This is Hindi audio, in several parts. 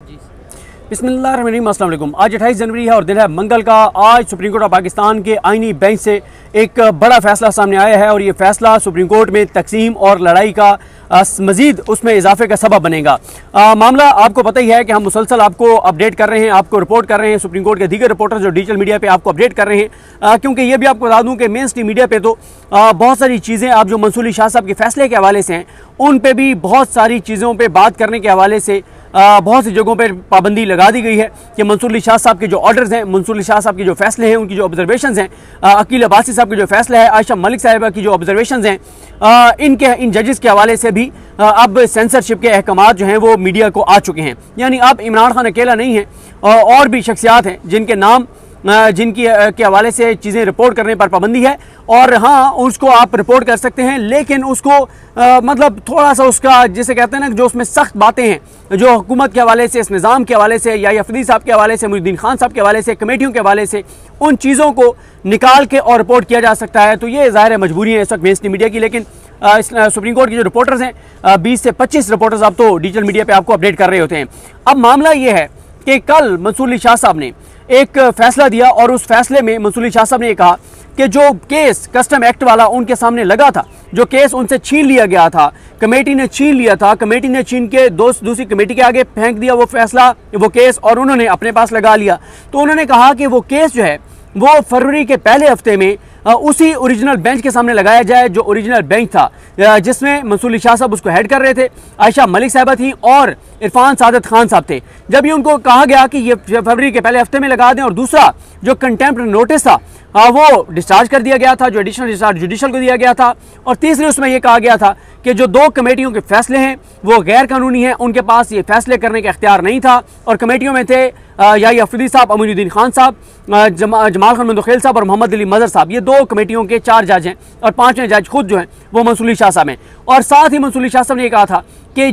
बिस्मिल्लाहिर्रहमानिर्रहीम, अस्सलाम वालेकुम। आज 28 जनवरी है और दिन है मंगल का। आज सुप्रीम कोर्ट ऑफ पाकिस्तान के आईनी बेंच से एक बड़ा फैसला सामने आया है और ये फैसला सुप्रीम कोर्ट में तकसीम और लड़ाई का मजीद उसमें इजाफे का सबब बनेगा। मामला आपको पता ही है कि हम मुसलसल आपको अपडेट कर रहे हैं, आपको रिपोर्ट कर रहे हैं। सुप्रीम कोर्ट के दीगर रिपोर्टर जो डिजिटल मीडिया पे आपको अपडेट कर रहे हैं, क्योंकि ये भी आपको बता दूं कि मेन स्ट्रीम मीडिया पे तो बहुत सारी चीज़ें आप जो मंसूर अली शाह साहब के फैसले के हवाले से हैं, उन पे भी बहुत सारी चीज़ों पे बात करने के हवाले से बहुत सी जगहों पर पाबंदी लगा दी गई है कि मंसूर अली शाह साहब के जो ऑर्डर्स हैं, मंसूर अली शाह साहब के जो फैसले हैं, उनकी जो ऑब्जर्वेशंस हैं, अकील अब्बासी साहब के जो फैसला है, आयशा मलिक साहिबा की जो ऑब्जर्वेशंस हैं, इन जजेस के हवाले से भी अब सेंसरशिप के अहकाम जो हैं वो मीडिया को आ चुके हैं। यानी अब इमरान खान अकेला नहीं है, और भी शख्सियात हैं जिनके नाम जिनकी के हवाले से चीज़ें रिपोर्ट करने पर पाबंदी है। और हाँ, उसको आप रिपोर्ट कर सकते हैं, लेकिन उसको मतलब थोड़ा सा उसका जिसे कहते हैं ना, जो उसमें सख्त बातें हैं जो हुकूमत के हवाले से, इस निज़ाम के हवाले से, या अफरीदी साहब के हवाले से, मुहिद्दीन खान साहब के हवाले से, कमेटियों के हवाले से, उन चीज़ों को निकाल के और रिपोर्ट किया जा सकता है। तो ये ज़ाहिर है मजबूरी है इस वक्त मेन स्ट्रीम मीडिया की। लेकिन सुप्रीम कोर्ट के जो रिपोर्टर्स हैं, 20 से 25 रिपोर्टर्स अब तो डिजिटल मीडिया पर आपको अपडेट कर रहे होते हैं। अब मामला ये है कि कल मंसूर अली शाह साहब ने एक फैसला दिया और उस फैसले में मंसूर अली शाह साहब ने कहा कि जो केस कस्टम एक्ट वाला उनके सामने लगा था, जो केस उनसे छीन लिया गया था, कमेटी ने छीन लिया था, कमेटी ने छीन के दूसरी कमेटी के आगे फेंक दिया वो फैसला, वो केस, और उन्होंने अपने पास लगा लिया। तो उन्होंने कहा कि वो केस जो है वो फरवरी के पहले हफ्ते में उसी ओरिजिनल बेंच के सामने लगाया जाए जो ओरिजिनल बेंच था, जिसमें मंसूर अली शाह साहब उसको हेड कर रहे थे, आयशा मलिक साहिबा थी और इरफान सादत खान साहब थे। जब ये उनको कहा गया कि ये फरवरी के पहले हफ्ते में लगा दें, और दूसरा जो कंटेम्प्ट नोटिस था वो डिस्चार्ज कर दिया गया था, जो एडिशनल डिस्चार्ज जुडिशल को दिया गया था, और तीसरे उसमें यह कहा गया था कि जो दो कमेटियों के फैसले हैं वो गैर कानूनी हैं, उनके पास ये फैसले करने का इख्तियार नहीं था। और कमेटियों में थे या अफरीदी साहब, अमीनुद्दीन खान साहब, जमाल खान मंदोखेल साहब और मोहम्मद अली मजहर साहब। ये दो कमेटियों के 4 जज हैं और 5वें जज खुद जो हैं वो मंसूर अली शाह साहब हैं। और साथ ही मंसूर अली शाह साहब ने कहा था कि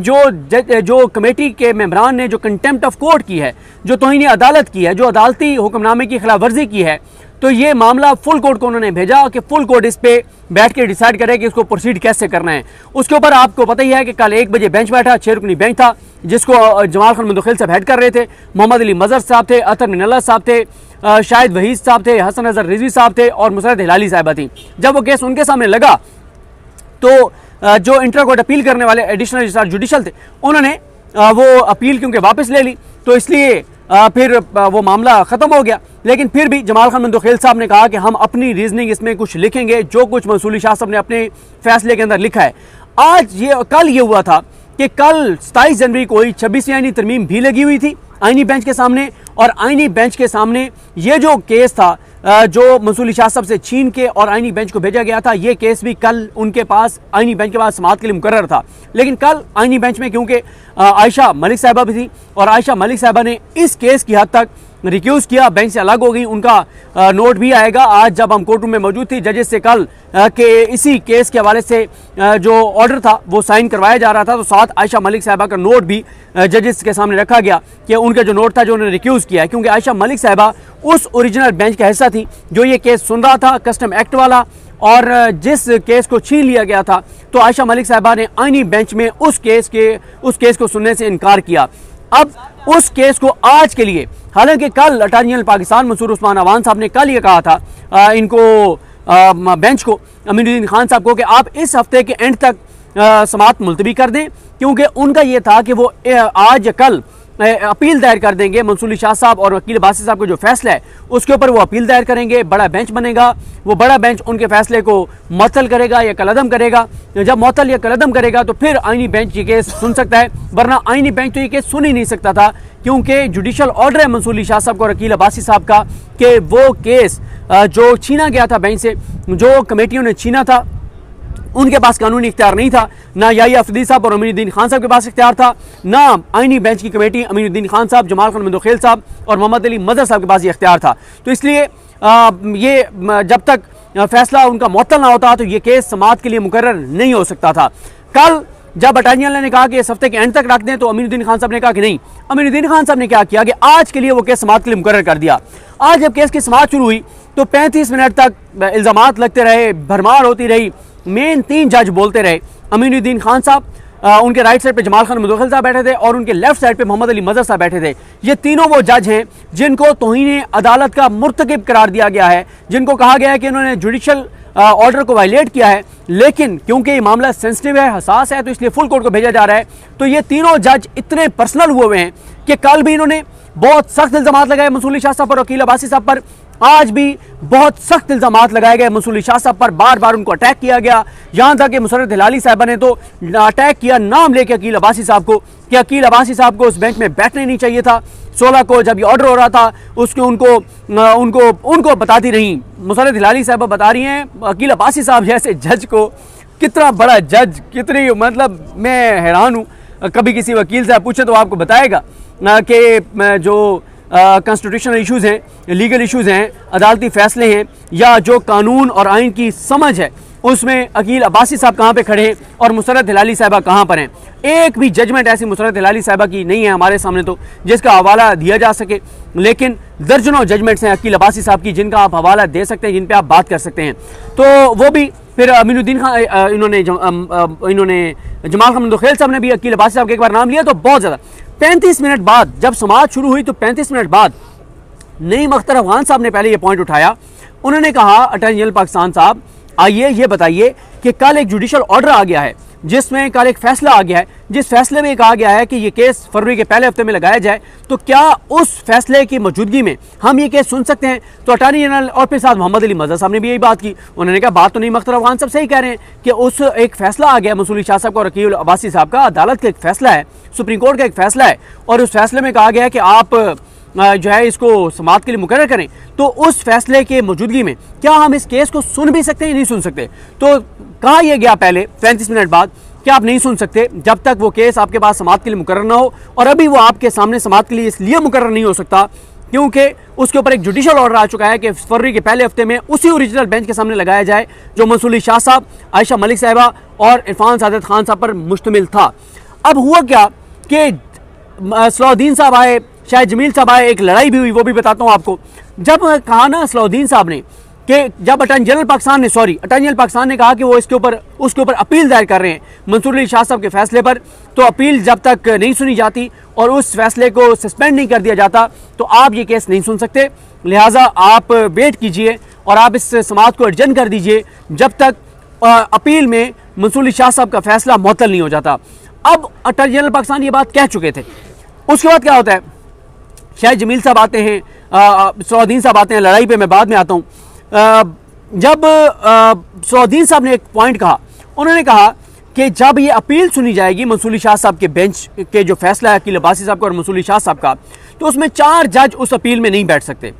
जो कमेटी के मेंबरान ने जो कंटेम्प्ट ऑफ कोर्ट की है, जो तौहीन अदालत की है, जो अदालती हुक्मनामे की खिलाफ वर्जी की है, तो ये मामला फुल कोर्ट को उन्होंने भेजा कि फुल कोर्ट इस पे बैठ के डिसाइड करे कि इसको प्रोसीड कैसे करना है। उसके ऊपर आपको पता ही है कि कल 1 बजे बेंच बैठा, 6 रुकनी बेंच था, जिसको जमाल खान मंदोखेल साहब हेड कर रहे थे, मोहम्मद अली मजहर साहब थे, अतर मिनल्ला साहब थे, शाहिद वहीद साहब थे, हसन अजहर रिजवी साहब थे और मुसरत हिलाली साहिबा थी। जब वो केस उनके सामने लगा तो जो इंटर कोर्ट अपील करने वाले एडिशनल डिस्चार्ज जुडिशल थे, उन्होंने वो अपील क्योंकि वापस ले ली, तो इसलिए फिर वो मामला ख़त्म हो गया। लेकिन फिर भी जमाल खान मंदोखेल साहब ने कहा कि हम अपनी रीजनिंग इसमें कुछ लिखेंगे, जो कुछ मंसूर अली शाह साहब ने अपने फैसले के अंदर लिखा है। कल ये हुआ था कि कल 27 जनवरी को 26वीं आईनी तरमीम भी लगी हुई थी आईनी बेंच के सामने, और आईनी बेंच के सामने ये जो केस था जो मंसूर अली शाह साहब से छीन के और आईनी बेंच को भेजा गया था, ये केस भी कल उनके पास आईनी बेंच के पास समाअत के लिए मुकर्रर था। लेकिन कल आईनी बेंच में क्योंकि आयशा मलिक साहिबा भी थी और आयशा मलिक साहिबा ने इस केस की हद तक रिक्यूज़ किया, बेंच से अलग हो गई। उनका नोट भी आएगा आज जब हम कोर्ट रूम में मौजूद थी जजेस से कल के इसी केस के हवाले से जो ऑर्डर था वो साइन करवाया जा रहा था, तो साथ आयशा मलिक साहिबा का नोट भी जजेस के सामने रखा गया कि उनका जो नोट था जो उन्होंने रिक्यूज़ किया है, क्योंकि आयशा मलिक साहिबा उस ओरिजिनल बेंच का हिस्सा थी जो ये केस सुन रहा था कस्टम एक्ट वाला, और जिस केस को छीन लिया गया था तो आयशा मलिक साहिबा ने आईनी बेंच में उस केस को सुनने से इनकार किया। अब उस केस को आज के लिए, हालांकि कल अटॉर्नी जनरल पाकिस्तान मंसूर उस्मान अवान साहब ने कल ये कहा था इनको बेंच को, अमीनुद्दीन खान साहब को, कि आप इस हफ्ते के एंड तक समाअत मुलतवी कर दें, क्योंकि उनका ये था कि वो आज या कल अपील दायर कर देंगे मंसूर अली शाह साहब और अकील अब्बासी साहब का जो फैसला है उसके ऊपर वो अपील दायर करेंगे। बड़ा बेंच बनेगा, वो बड़ा बेंच उनके फैसले को मुअत्तल करेगा या कलअदम करेगा। जब मुअत्तल या कलअदम करेगा तो फिर आईनी बेंच ये केस सुन सकता है, वरना आईनी बेंच तो ये केस सुन ही नहीं सकता था, क्योंकि जुडिशल ऑर्डर है मंसूर अली शाह साहब और अकील अब्बासी साहब का कि वो केस जो छीना गया था बेंच से, जो कमेटियों ने छीना था, उनके पास कानूनी इख्तियार नहीं था, ना या अफरीदी साहब और अमीनुद्दीन खान साहब के पास इख्तियार था, ना आईनी बेंच की कमेटी अमीनुद्दीन खान साहब, जमाल खान मंदोखेल साहब और मोहम्मद अली मजहर साहब के पास ये इख्तियार था। तो इसलिए ये जब तक फैसला उनका मुअत्तल ना होता तो ये केस समाअत के लिए मुकर्रर नहीं हो सकता था। कल जब अटॉर्नी जनरल ने कहा कि इस हफ्ते के एंड तक रख दें, तो अमीनुद्दीन खान साहब ने कहा कि नहीं। अमीनुद्दीन खान साहब ने क्या किया कि आज के लिए वो केस समाअत के लिए मुकर्रर कर दिया। आज जब केस की समाअत शुरू हुई तो 35 मिनट तक इल्जामात लगते रहे, भरमार होती रही, मेन 3 जज बोलते रहे, अमीनुद्दीन खान साहब, उनके राइट साइड पे जमाल खान मुदखिल साहब बैठे थे और उनके लेफ्ट साइड पे मोहम्मद अली मजहर साहब बैठे थे। ये तीनों वो जज हैं जिनको तौहीन अदालत का मुर्तकिब करार दिया गया है, जिनको कहा गया है कि इन्होंने जुडिशल ऑर्डर को वायलेट किया है, लेकिन क्योंकि ये मामला सेंसिटिव है, हसास है, तो इसलिए फुल कोर्ट को भेजा जा रहा है। तो ये तीनों जज इतने पर्सनल हुए हुए हैं कि कल भी इन्होंने बहुत सख्त इल्जाम लगाए मंसूर अली शाह साहब पर, वकील अब्बासी साहब पर। आज भी बहुत सख्त इल्जाम लगाए गए मंसूर अली शाह साहब पर, बार बार उनको अटैक किया गया। यहां तक कि मुसर्रत हिलाली साहबा ने तो अटैक किया नाम लेके अकील अब्बासी साहब को, कि अकील अब्बासी साहब को उस बेंच में बैठना ही नहीं चाहिए था। 16 को जब ये ऑर्डर हो रहा था उसके उनको बताती रही मुसर्रत हिलाली साहबा, बता रही हैं अकील अब्बासी साहब जैसे जज को, कितना बड़ा जज, कितनी, मतलब मैं हैरान हूँ। कभी किसी वकील से पूछे तो आपको बताएगा कि जो कॉन्स्टिट्यूशनल इश्यूज़ हैं, लीगल इश्यूज़ हैं, अदालती फैसले हैं, या जो कानून और आइन की समझ है, उसमें अकील अब्बासी साहब कहाँ पे खड़े हैं और मुसर्रत हिलाली साहबा कहाँ पर हैं। एक भी जजमेंट ऐसी मुसर्रत हिलाली साहबा की नहीं है हमारे सामने तो जिसका हवाला दिया जा सके, लेकिन दर्जनों जजमेंट्स हैं अकील अब्बासी साहब की जिनका आप हवाला दे सकते हैं, जिन पे आप बात कर सकते हैं। तो वो भी फिर अमीनुद्दीन खान, इन्होंने जमाल खान मुदखिल साहब ने भी अकील अब्बासी साहब का एक बार नाम लिया, तो बहुत ज़्यादा 35 मिनट बाद जब समाअत शुरू हुई तो 35 मिनट बाद नईम अख्तर अफगान साहब ने पहले ये पॉइंट उठाया। उन्होंने कहा, अटॉर्नी जनरल पाकिस्तान साहब आइए ये बताइए कि कल एक जुडिशल ऑर्डर आ गया है जिसमें कल एक फैसला आ गया है, जिस फैसले में कहा गया है कि ये केस फरवरी के पहले हफ्ते में लगाया जाए, तो क्या उस फैसले की मौजूदगी में हम ये केस सुन सकते हैं? तो अटॉर्नी जनरल और फिर साथ मोहम्मद अली मजहर साहब ने भी यही बात की। उन्होंने कहा बात तो नईम अख्तर अफगान साहब सही कह रहे हैं कि उस एक फैसला आ गया मंसूर अली शाह साहब का और अकील अब्बासी साहब का, अदालत का एक फैसला है, सुप्रीम कोर्ट का एक फैसला है, और उस फैसले में कहा गया है कि आप जो है इसको समाअत के लिए मुकर्रर करें। तो उस फैसले के मौजूदगी में क्या हम इस केस को सुन भी सकते हैं या नहीं सुन सकते? तो कहा यह गया पहले 35 मिनट बाद कि आप नहीं सुन सकते जब तक वो केस आपके पास समाअत के लिए मुकर्रर ना हो, और अभी वो आपके सामने समाअत के लिए इसलिए मुकर्रर नहीं हो सकता क्योंकि उसके ऊपर एक जुडिशल ऑर्डर आ चुका है कि फरवरी के पहले हफ्ते में उसी ओरिजिनल बेंच के सामने लगाया जाए जो मंसूर अली शाह साहब, आयशा मलिक साहिबा और इरफान सादत खान साहब पर मुश्तमिल था। अब हुआ क्या कि सलाउद्दीन साहब आए, शायद जमील साहब आए, एक लड़ाई भी हुई, वो भी बताता हूँ आपको। जब कहा ना सलाउद्दीन साहब ने कि जब अटॉर्नी जनरल पाकिस्तान ने कहा कि वो उसके ऊपर अपील दायर कर रहे हैं मंसूर अली शाह साहब के फैसले पर, तो अपील जब तक नहीं सुनी जाती और उस फैसले को सस्पेंड नहीं कर दिया जाता तो आप ये केस नहीं सुन सकते। लिहाजा आप वेट कीजिए और आप इस समाअत को एडजर्न कर दीजिए जब तक अपील में मंसूर अली शाह साहब का फैसला मुअत्तल नहीं हो जाता। अब अटॉर्नी जनरल पाकिस्तान ये बात कह चुके थे। उसके बाद क्या होता है, शायद जमील साहब आते हैं, सलाउद्दीन साहब आते हैं, लड़ाई पे मैं बाद में आता हूँ। जब सलाउद्दीन साहब ने एक पॉइंट कहा, उन्होंने कहा कि जब ये अपील सुनी जाएगी मंसूर अली शाह साहब के बेंच के जो फैसला है अकील अब्बासी साहब का और मंसूर अली शाह साहब का, तो उसमें 4 जज उस अपील में नहीं बैठ सकते।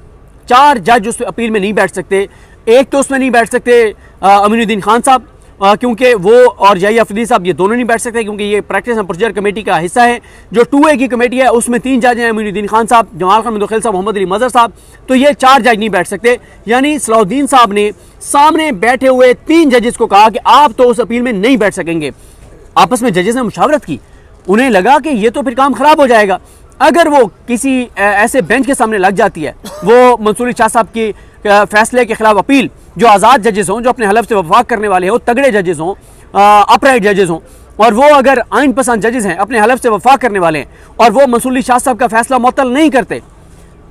4 जज उस अपील में नहीं बैठ सकते। एक तो उसमें नहीं बैठ सकते अमीनुद्दीन खान साहब, क्योंकि वो और जय अफरीदी साहब ये दोनों नहीं बैठ सकते क्योंकि ये प्रैक्टिस एंड प्रोसीजर कमेटी का हिस्सा है। जो 2A की कमेटी है उसमें 3 जज हैं, अमीनुद्दीन खान साहब, जमाल खान मुदखिल साहब, मोहम्मद अली मजहर साहब, तो ये 4 जज नहीं बैठ सकते। यानी सलाउद्दीन साहब ने सामने बैठे हुए 3 जजेस को कहा कि आप तो उस अपील में नहीं बैठ सकेंगे। आपस में जजेस ने मुशावरत की, उन्हें लगा कि ये तो फिर काम खराब हो जाएगा। अगर वो किसी ऐसे बेंच के सामने लग जाती है, वो मंसूर अली शाह साहब की फैसले के खिलाफ अपील, जो आज़ाद जजेस हों, जो अपने हलफ से वफाक करने वाले हों, तगड़े जजेस हों, अपराइट जजेस हों, और वो अगर आइन पसंद जजेस हैं, अपने हलफ से वफाक करने वाले हैं, और वो मंसूर अली शाह साहब का फैसला मुअत्तल नहीं करते,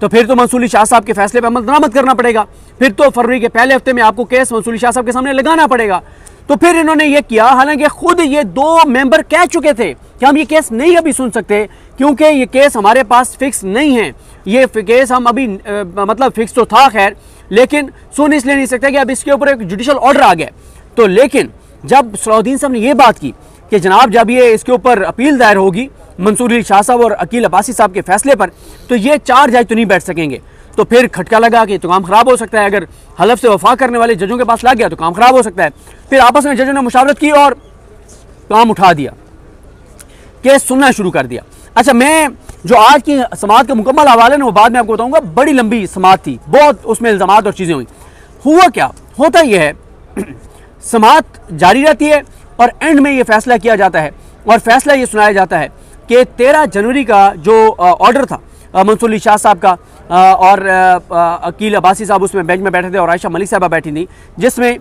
तो फिर तो मंसूर अली शाह साहब के फैसले पर अमल दरामद करना पड़ेगा। फिर तो फरवरी के पहले हफ्ते में आपको केस मंसूर अली शाह साहब के सामने लगाना पड़ेगा। तो फिर इन्होंने ये किया, हालांकि खुद ये 2 मेंबर कह चुके थे कि हम ये केस नहीं अभी सुन सकते क्योंकि ये केस हमारे पास फिक्स नहीं है। ये केस हम अभी मतलब फिक्स तो था खैर, लेकिन सुन इसलिए नहीं सकते कि अब इसके ऊपर एक जुडिशल ऑर्डर आ गया। तो लेकिन जब सलाउद्दीन साहब ने ये बात की कि जनाब जब ये इसके ऊपर अपील दायर होगी मंसूर अली शाह साहब और अकील अब्बासी साहब के फैसले पर, तो ये 4 जज तो नहीं बैठ सकेंगे। तो फिर खटका लगा कि तो काम खराब हो सकता है, अगर हलफ से वफा करने वाले जजों के पास लग गया तो काम खराब हो सकता है। फिर आपस में जजों ने मुशावरत की और काम उठा दिया, केस सुनना शुरू कर दिया। अच्छा, मैं जो आज की समाअत का मुकम्मल हवाला है वो बाद में आपको बताऊंगा। बड़ी लंबी समाअत थी, बहुत उसमें इल्जामात और चीज़ें हुई। हुआ क्या, होता यह है समाअत जारी रहती है और एंड में ये फैसला किया जाता है और फैसला ये सुनाया जाता है कि 13 जनवरी का जो ऑर्डर था मंसूर अली शाह साहब का और अकील अब्बासी साहब उसमें बेंच में बैठे थे और आयशा मलिक साहबा बैठी थी, जिसमें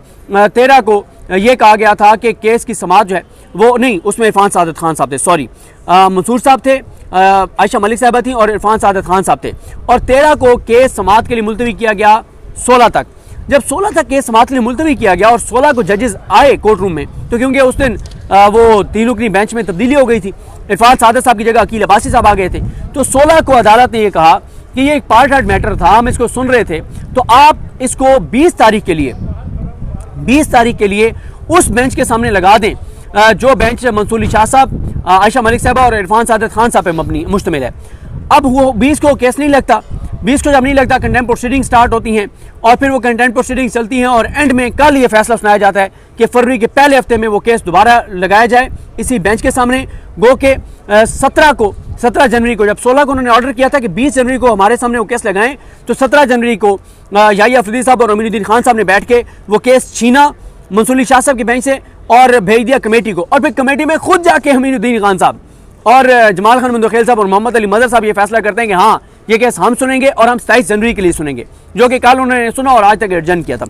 13 को ये कहा गया था कि केस की समाअत जो है वो नहीं, उसमें इरफान सादत खान साहब थे, सॉरी मंसूर साहब थे, आयशा मलिक साहबा थी और इरफान सादत खान साहब थे। और 13 को केस समाअत के लिए मुलतवी किया गया 16 तक। जब 16 तक केस समाअत के लिए मुलतवी किया गया और 16 को जजेस आए कोर्ट रूम में, तो क्योंकि उस दिन वो 3 रुकनी बेंच में तब्दीली हो गई थी, इरफान सादत साहब की जगह अकील अब्बासी साहब आ गए थे, तो 16 को अदालत ने यह कहा कि ये एक पार्ट हार्ट मैटर था, हम इसको सुन रहे थे, तो आप इसको 20 तारीख के लिए उस बेंच के सामने लगा दें जो बेंच मंसूर अली शाह साहब, आयशा मलिक साहबा और इरफान सादत खान साहब पे मुश्तमिल है। अब वो 20 को केस नहीं लगता, 20 को जब नहीं लगता कंटेम्प्ट प्रोसीडिंग स्टार्ट होती हैं और फिर वो कंटेम्प्ट प्रोसीडिंग चलती हैं और एंड में कल ये फैसला सुनाया जाता है कि फरवरी के पहले हफ्ते में वो केस दोबारा लगाया जाए इसी बेंच के सामने। गो के 17 जनवरी को, जब 16 को उन्होंने ऑर्डर किया था कि 20 जनवरी को हमारे सामने वो केस लगाएं, तो 17 जनवरी को याहिया अफरीदी साहब और अमीनुद्दीन खान साहब ने बैठ के वो केस छीना मंसूर अली शाह साहब की बेंच से और भेज दिया कमेटी को। और फिर कमेटी में खुद जाके अमीनुद्दीन खान साहब और जमाल खान मुंदखेल साहब और मोहम्मद अली मजहर साहब ये फैसला करते हैं कि हाँ ये केस हम सुनेंगे और हम 27 जनवरी के लिए सुनेंगे, जो कि कल उन्होंने सुना और आज तक एडजन किया था।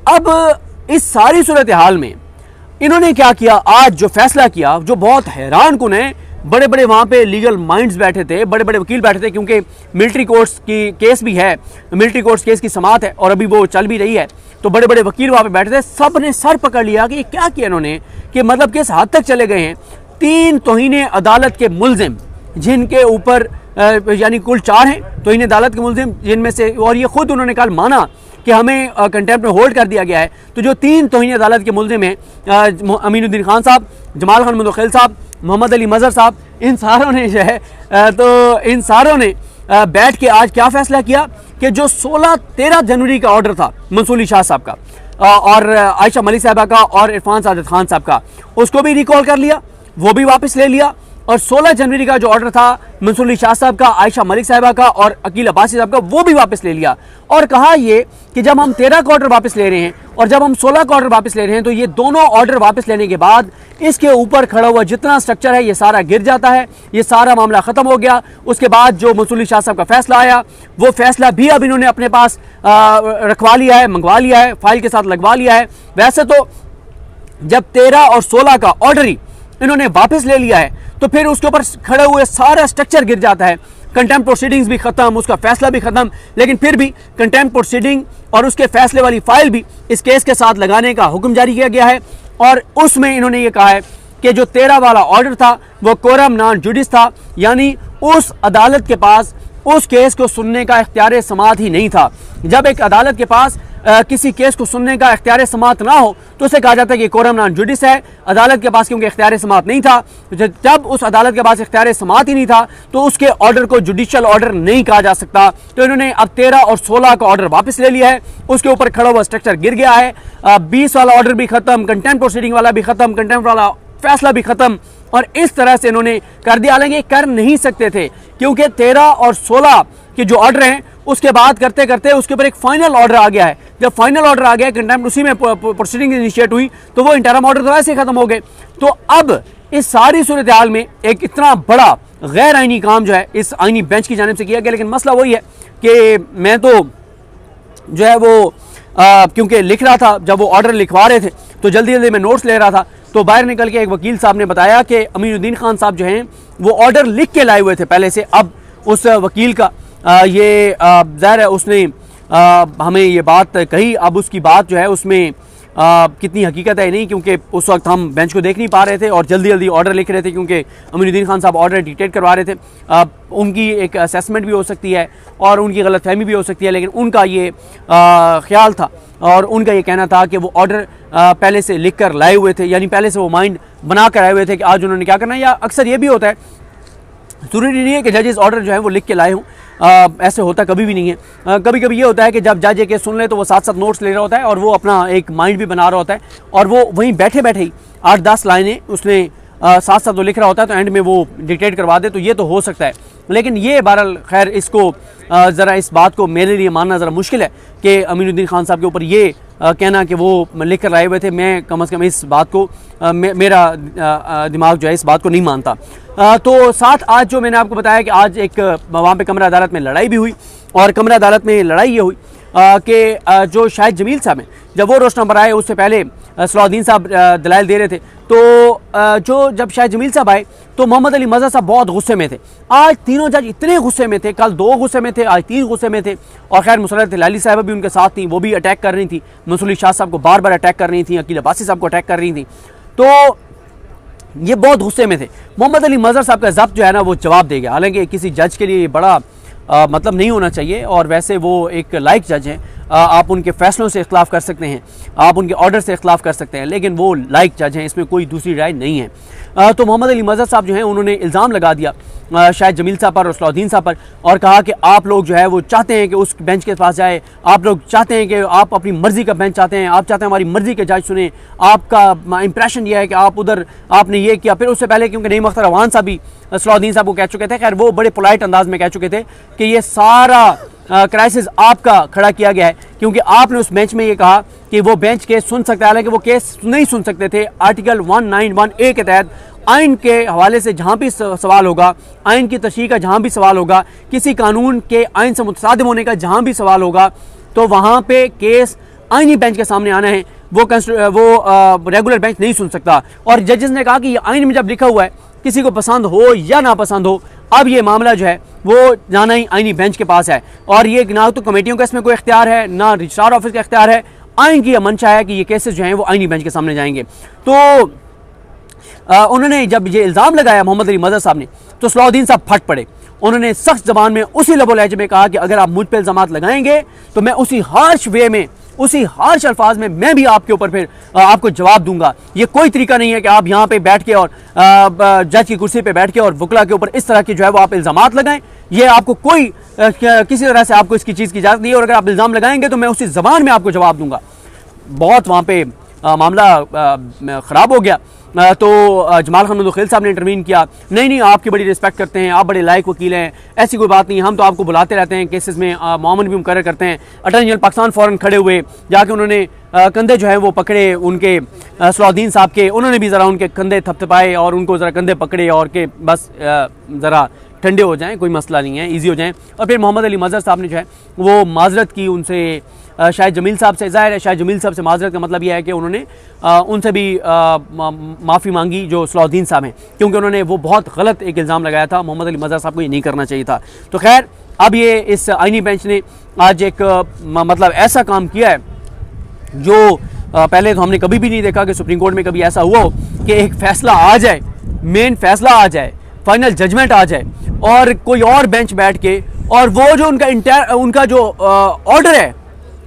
अब इस सारी सूरत हाल में इन्होंने क्या किया, आज जो फैसला किया जो बहुत हैरान कुन है, बड़े बड़े वहाँ पे लीगल माइंड्स बैठे थे, बड़े बड़े वकील बैठे थे, क्योंकि मिलिट्री कोर्ट्स की केस भी है, मिलिट्री कोर्ट्स केस की समाअत है और अभी वो चल भी रही है, तो बड़े बड़े वकील वहाँ पे बैठे थे। सब ने सर पकड़ लिया कि क्या किया इन्होंने, कि मतलब किस हद तक चले गए हैं। 3 तौहीन अदालत के मुलजिम जिनके ऊपर यानी कुल 4 हैं तौहीन अदालत के मुलजिम, जिनमें से, और ये खुद उन्होंने कल माना कि हमें कंटेम्प्ट में होल्ड कर दिया गया है, तो जो 3 तौहीन अदालत के मुलजिम हैं, अमीनुद्दीन खान साहब, जमाल खान मुंदखेल साहब, मोहम्मद अली मजहर साहब, इन सारों ने जो है तो इन सारों ने बैठ के आज क्या फैसला किया कि जो 13 जनवरी का ऑर्डर था मंसूर अली शाह साहब का और आयशा मलिक साहबा का और इरफान सादत खान साहब का, उसको भी रिकॉल कर लिया, वो भी वापस ले लिया। और 16 जनवरी का जो ऑर्डर था मंसूर अली शाह साहब का, आयशा मलिक साहबा का और अकील अब्बासी साहब का, वो भी वापस ले लिया। और कहा ये कि जब हम 13 का ऑर्डर वापस ले रहे हैं और जब हम 16 का ऑर्डर वापस ले रहे हैं, तो ये दोनों ऑर्डर वापस लेने के बाद इसके ऊपर खड़ा हुआ जितना स्ट्रक्चर है ये सारा गिर जाता है, ये सारा मामला खत्म हो गया। उसके बाद जो मंसूर अली शाह साहब का फैसला आया, वो फैसला भी अब इन्होंने अपने पास रखवा लिया है, मंगवा लिया है, फाइल के साथ लगवा लिया है। वैसे तो जब 13 और 16 का ऑर्डर ही इन्होंने वापस ले लिया है, तो फिर उसके ऊपर खड़े हुए सारा स्ट्रक्चर गिर जाता है, कंटेम्प्ट प्रोसीडिंग्स भी खत्म, उसका फैसला भी खत्म, लेकिन फिर भी कंटेम्प्ट प्रोसीडिंग और उसके फैसले वाली फाइल भी इस केस के साथ लगाने का हुक्म जारी किया गया है। और उसमें इन्होंने ये कहा है कि जो 13 वाला ऑर्डर था वो कोरम नॉन जुडिस था, यानी उस अदालत के पास उस केस को सुनने का इख्तियार समाअत ही नहीं था। जब एक अदालत के पास किसी केस को सुनने का इख्तियार समाअत ना हो तो उसे कहा जाता है कि कोरम नॉन जुडिस है। अदालत के पास क्योंकि इख्तियार समाअत नहीं था, जब उस अदालत के पास इख्तियार समाअत ही नहीं था तो उसके ऑर्डर को जुडिशियल ऑर्डर नहीं कहा जा सकता। तो इन्होंने अब 13 और 16 का ऑर्डर वापस ले लिया है, उसके ऊपर खड़ा हुआ स्ट्रक्चर गिर गया है। 20 वाला ऑर्डर भी खत्म, कंटेम्प्ट प्रोसीडिंग वाला भी खत्म, कंटेम्प्ट वाला फैसला भी खत्म, और इस तरह से इन्होंने कर दिया। हालांकि कर नहीं सकते थे क्योंकि 13 और 16 के जो ऑर्डर हैं उसके बाद करते करते उसके ऊपर एक फाइनल ऑर्डर आ गया है। जब फाइनल ऑर्डर आ गया, कंटेम्प्ट उसी में प्रोसीडिंग इनिशिएट हुई, तो वो इंटरम ऑर्डर तो ऐसे खत्म हो गए। तो अब इस सारी सूरत हाल में एक इतना बड़ा गैर आइनी काम जो है इस आइनी बेंच की जानिब से किया गया। लेकिन मसला वही है कि मैं तो जो है वो क्योंकि लिख रहा था, जब वो ऑर्डर लिखवा रहे थे तो जल्दी जल्दी मैं नोट्स ले रहा था, तो बाहर निकल के एक वकील साहब ने बताया कि अमीनुद्दीन खान साहब जो हैं वो ऑर्डर लिख के लाए हुए थे पहले से। अब उस वकील का ये ज़ाहिर है उसने हमें ये बात कही, अब उसकी बात जो है उसमें कितनी हकीकत है नहीं, क्योंकि उस वक्त हम बेंच को देख नहीं पा रहे थे और जल्दी जल्दी ऑर्डर लिख रहे थे क्योंकि अमीनुद्दीन खान साहब ऑर्डर डिक्टेट करवा रहे थे। उनकी एक असेसमेंट भी हो सकती है और उनकी गलतफहमी भी हो सकती है, लेकिन उनका ये ख्याल था और उनका ये कहना था कि वो ऑर्डर पहले से लिख कर लाए हुए थे, यानी पहले से वो माइंड बना कर आए हुए थे कि आज उन्होंने क्या करना है। या अक्सर ये भी होता है, ज़रूरी नहीं है कि जजेस ऑर्डर जो है वो लिख के लाए हों, ऐसे होता कभी भी नहीं है। कभी कभी ये होता है कि जब जज एक सुन ले तो वो साथ साथ नोट्स ले रहा होता है और वो अपना एक माइंड भी बना रहा होता है और वो वहीं बैठे बैठे ही 8-10 लाइनें उसने साथ साथ वो लिख रहा होता है, तो एंड में वो डिक्टेट करवा दे, तो ये तो हो सकता है। लेकिन ये बहरहाल खैर इसको ज़रा इस बात को मेरे लिए मानना ज़रा मुश्किल है कि अमीनुद्दीन खान साहब के ऊपर ये कहना कि वो लिख कर लाए हुए थे। मैं कम अज़ कम इस बात को मेरा दिमाग जो है इस बात को नहीं मानता। तो साथ आज जो मैंने आपको बताया कि आज एक वहाँ पे कमरा अदालत में लड़ाई भी हुई, और कमरा अदालत में लड़ाई ये हुई कि जो शाहिद जमील साहब हैं जब वो रोशना पर आए उससे पहले सलाउद्दीन साहब दलाइल दे रहे थे, तो जो जब शाह जमील साहब आए तो मोहम्मद अली मजहर साहब बहुत गुस्से में थे। आज तीनों जज इतने गुस्से में थे, कल 2 गुस्से में थे, आज 3 गुस्से में थे। और खैर मुसर्रत हिलाली साहब भी उनके साथ थी, वो भी अटैक कर रही थी, मंसूर अली शाह साहब को बार बार अटैक कर रही थी, अकील अब्बासी साहब को अटैक कर रही थी, तो ये बहुत गुस्से में थे। मोहम्मद अली मजहर साहब का ज़ब्त जो है ना वो जवाब दे गया। हालांकि किसी जज के लिए ये बड़ा मतलब नहीं होना चाहिए, और वैसे वो एक लाइक जज हैं, आप उनके फैसलों से इख्तलाफ कर सकते हैं, आप उनके ऑर्डर से इख्तलाफ कर सकते हैं, लेकिन वो लाइक जज हैं, इसमें कोई दूसरी राय नहीं है। तो मोहम्मद अली मजहर साहब जो हैं उन्होंने इल्ज़ाम लगा दिया शाह जमील साहब पर और सलाउद्दीन साहब पर, और कहा कि आप लोग जो है वो चाहते हैं कि उस बेंच के पास जाए, आप लोग चाहते हैं कि आप अपनी मर्ज़ी का बेंच चाहते हैं, आप चाहते हैं हमारी मर्ज़ी के जज सुने, आपका इंप्रेशन यह है कि आप उधर आपने ये किया। फिर उससे पहले क्योंकि नईम अख्तर अवान साहब भी सलाउद्दीन साहब को कह चुके थे, खैर वो बड़े पोलाइट अंदाज में कह चुके थे कि ये सारा क्राइसिस आपका खड़ा किया गया है, क्योंकि आपने उस बेंच में ये कहा कि वो बेंच केस सुन सकता है, हालांकि वो केस नहीं सुन सकते थे। आर्टिकल 191A के तहत आइन के हवाले से जहाँ भी सवाल होगा, आइन की तशरीह का जहाँ भी सवाल होगा, किसी कानून के आइन से मुतसादिम होने का जहाँ भी सवाल होगा, तो वहाँ पे केस आइनी बेंच के सामने आना है, वो रेगुलर बेंच नहीं सुन सकता। और जजेस ने कहा कि ये आइन में जब लिखा हुआ है, किसी को पसंद हो या ना पसंद हो, अब ये मामला जो है वो जाना ही आइनी बेंच के पास है, और ये ना तो कमेटियों का इसमें कोई इख्तियार है, ना रजिस्ट्रार ऑफिस का इख्तियार है, आइन की यह मंशा है कि ये केसेस जो हैं वो आइनी बेंच के सामने जाएंगे। तो उन्होंने जब ये इल्ज़ाम लगाया मोहम्मद अली मजहर साहब ने, तो सलाउद्दीन साहब फट पड़े। उन्होंने सख्त ज़बान में उसी लबो लहजे में कहा कि अगर आप मुझ पर इल्ज़ामात लगाएंगे तो मैं उसी हार्श वे में, उसी हार्श अल्फाज में मैं भी आपके ऊपर फिर आपको जवाब दूंगा। ये कोई तरीका नहीं है कि आप यहाँ पे बैठ के और जज की कुर्सी पे बैठ के और वकला के ऊपर इस तरह के जो है वो आप इल्ज़ामात लगाएं। ये आपको कोई किसी तरह से आपको इसकी चीज़ की इजाज़त नहीं है, और अगर आप इल्ज़ाम लगाएंगे तो मैं उसी ज़बान में आपको जवाब दूंगा। बहुत वहाँ पे मामला ख़राब हो गया। तो जमाल खान मुदखिल साहब ने इंटरवीन किया, नहीं आपकी बड़ी रिस्पेक्ट करते हैं, आप बड़े लायक वकील हैं, ऐसी कोई बात नहीं, हम तो आपको बुलाते रहते हैं केसेस में, मामून भी मुकर्रर करते हैं। अटॉर्नी जनरल पाकिस्तान फ़ौरन खड़े हुए, जाके उन्होंने कंधे जो है वो पकड़े उनके सलाउद्दीन साहब के, उन्होंने भी ज़रा उनके कंधे थपथपाए और उनको ज़रा कंधे पकड़े और के बस ज़रा ठंडे हो जाएं, कोई मसला नहीं है, ईजी हो जाएं। और फिर मोहम्मद अली मजहर साहब ने जो है वो माजरत की उनसे, शाह जमील साहब से। ज़ाहिर है शाह जमील साहब से माजरत का मतलब यह है कि उन्होंने उनसे भी माफ़ी मांगी जो सलाउद्दीन साहब हैं, क्योंकि उन्होंने वो बहुत गलत एक इल्ज़ाम लगाया था, मोहम्मद अली मजहर साहब को ये नहीं करना चाहिए था। तो खैर अब ये इस आइनी बेंच ने आज एक मतलब ऐसा काम किया है जो पहले तो हमने कभी भी नहीं देखा कि सुप्रीम कोर्ट में कभी ऐसा हुआ हो कि एक फ़ैसला आ जाए, मेन फैसला आ जाए, फाइनल जजमेंट आ जाए, और कोई और बेंच बैठ के और वो जो उनका जो ऑर्डर है,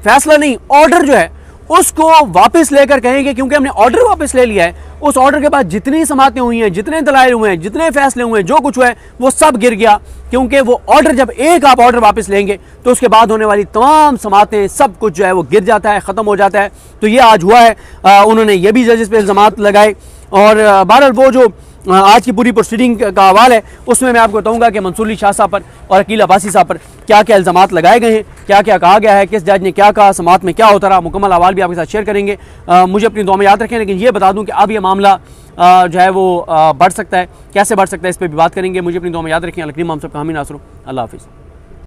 फैसला नहीं ऑर्डर जो है, उसको वापस लेकर कहेंगे क्योंकि हमने ऑर्डर वापस ले लिया है, उस ऑर्डर के बाद जितनी समातें हुई हैं, जितने दलाइल हुए हैं, जितने फैसले हुए हैं, जो कुछ हुआ है वो सब गिर गया। क्योंकि वो ऑर्डर, जब एक आप ऑर्डर वापस लेंगे तो उसके बाद होने वाली तमाम समातें, सब कुछ जो है वो गिर जाता है, ख़त्म हो जाता है। तो ये आज हुआ है। उन्होंने ये भी जजेस पे इल्ज़ामात लगाए, और बहरहाल वो जो आज की पूरी प्रोसीडिंग का हवाल है उसमें मैं आपको बताऊंगा कि मंसूर अली शाह साहब पर और अकील अब्बासी साहब पर क्या क्या इल्ज़ामात लगाए गए हैं, क्या क्या कहा गया है, किस जज ने क्या कहा, समात में क्या होता रहा, मुकम्मल हवाल भी आपके साथ शेयर करेंगे। मुझे अपनी दुआ में याद रखें, लेकिन ये बता दूं कि अब ये मामला जो है वो बढ़ सकता है, कैसे बढ़ सकता है इस पर भी बात करेंगे। मुझे अपनी दुआ में याद रखें। अलकरीम हम सब का हामी नासर, अल्लाह हाफिज़।